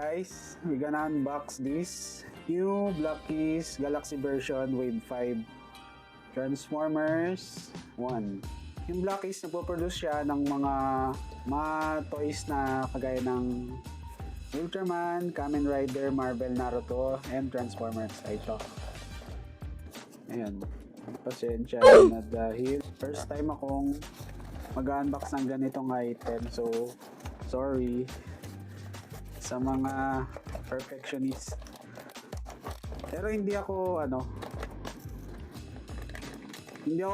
guys, we're gonna unbox this new Blackies Galaxy version Wave 5 Transformers 1. Yung Blackies, nagpo-produce siya ng mga toys na kagaya ng Ultraman, Kamen Rider, Marvel, Naruto, and Transformers. Ito. Ayan. Pasensya na dahil first time akong mag-unbox ng ganitong item. So, sorry sa mga perfectionist. Pero hindi ako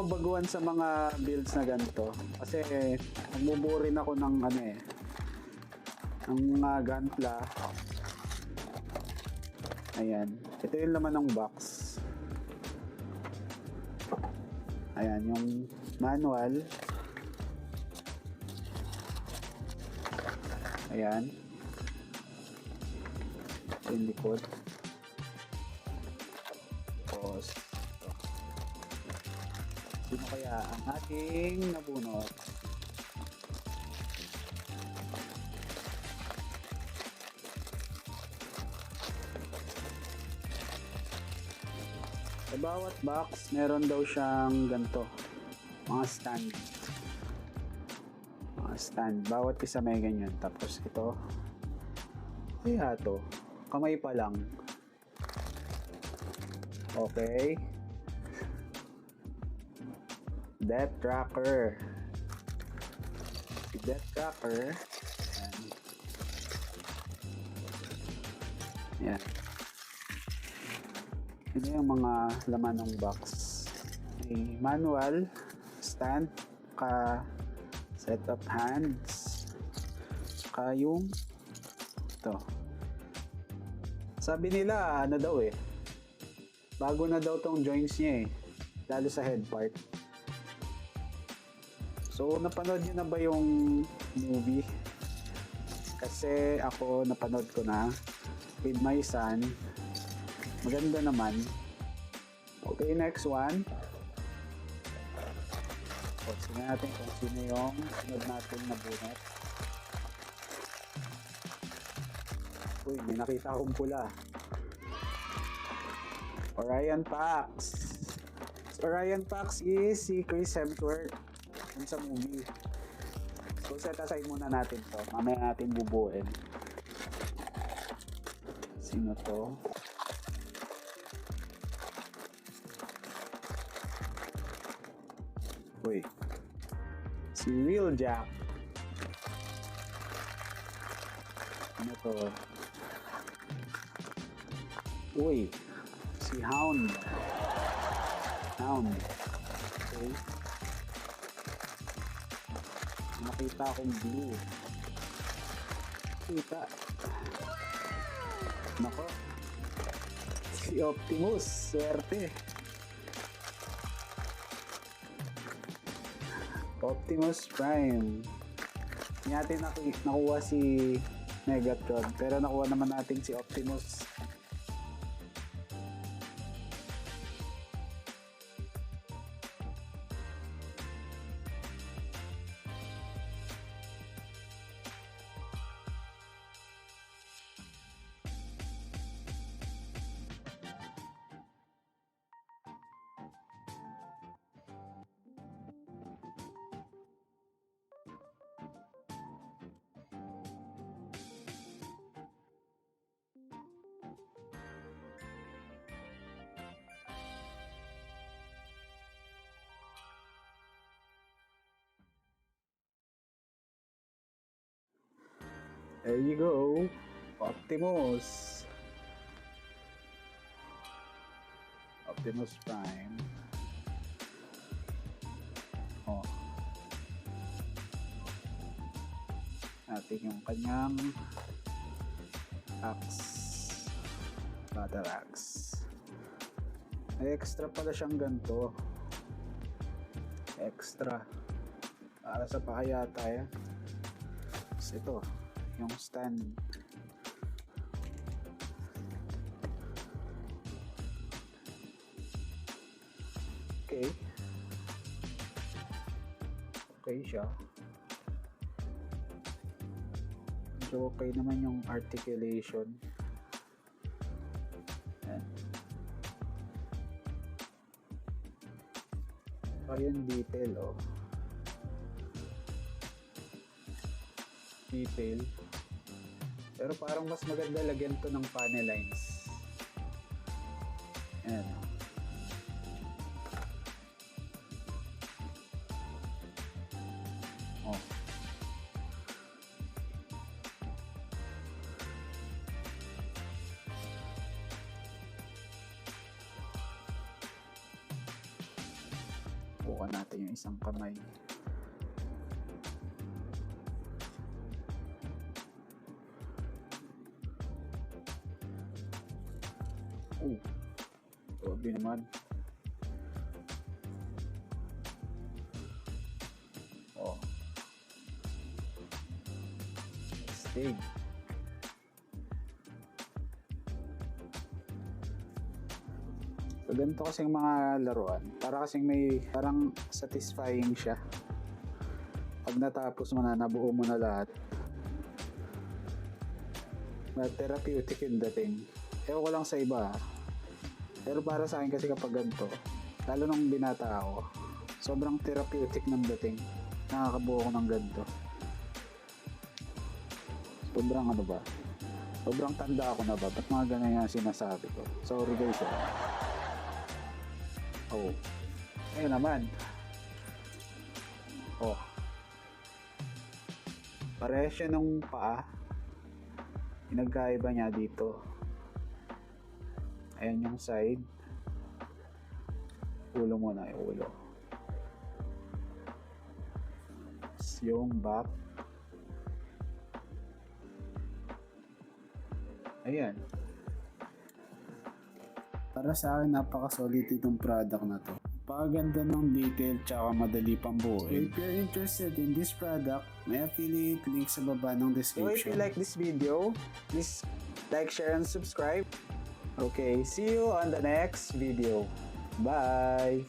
baguhan sa mga builds na ganito kasi nagbubuo rin ako ng ng mga gunpla. Ayan, ito yung laman ng box. Ayan, yung manual. Ayan, ito yung likod. Tapos sino kaya ang ating nabunot? Sa bawat box, meron daw siyang ganito, mga stand. Mga stand. Bawat isa may ganyan. Tapos ito, kaya to, kamay pa lang. Okay. Death Tracker. Death Tracker. Yan. Ito yung mga laman ng box. May manual, stand, set of hands, yung ito. Sabi nila, bago na daw tong joints niya lalo sa head part. So, napanood niyo na ba yung movie? Kasi ako napanood ko na with my son. Maganda naman. Okay, next one. Tingnan natin kung sino yung sunod natin na bunot. Uy, may nakita akong pula. Orion Pax. Orion Pax is si Chris Hemsworth sa movie. So, set aside muna natin to. Mamaya natin bubuin. Sino to? Uy. Si Real Jack. Ano to? Uy. Si Hound. Okay. Nakita akong blue. Kita. Nako. Si Optimus. Swerte. Optimus Prime. Hindi natin nakuha si Megatron. Pero nakuha naman natin si Optimus. There you go, Optimus Prime. Natin yung kanyang battle axe. May extra pala siyang ganito. Extra. Para sa pakayata yan. Tapos ito. Yung stand. Okay siya. So, okay naman yung articulation. Ayan. Yung detail, oh. Detail. Pero parang mas maganda lagyan to ng panel lines. Ayan. Oh. Buka natin yung isang kamay. Oh, grabe naman. Oh. Stig. So, ganito kasing mga laruan. Para kasing may, parang satisfying siya. Pag natapos mo na, nabuo mo na lahat. Na therapeutic yung dating. Ewan ko lang sa iba. Pero para sa akin kasi kapag ganito, lalo nung binata ako, sobrang therapeutic ng dating. Nakakabuo ko ng ganito. Sobrang ano ba? Sobrang tanda ako na ba? Ba't mga ganyan yung sinasabi ko? Sorry guys. Oh. Ayun naman. Oh. Parehas siya nung paa. Pinagkaiba niya dito. Ayan yung side. Ulo muna yung ulo. Yung back. Ayan. Para sa akin, napaka-solid itong product na to. Napakaganda ng detail tsaka madali pang buuin. If you're interested in this product, may affiliate link sa baba ng description. So if you like this video, please like, share, and subscribe. Okay, see you on the next video. Bye!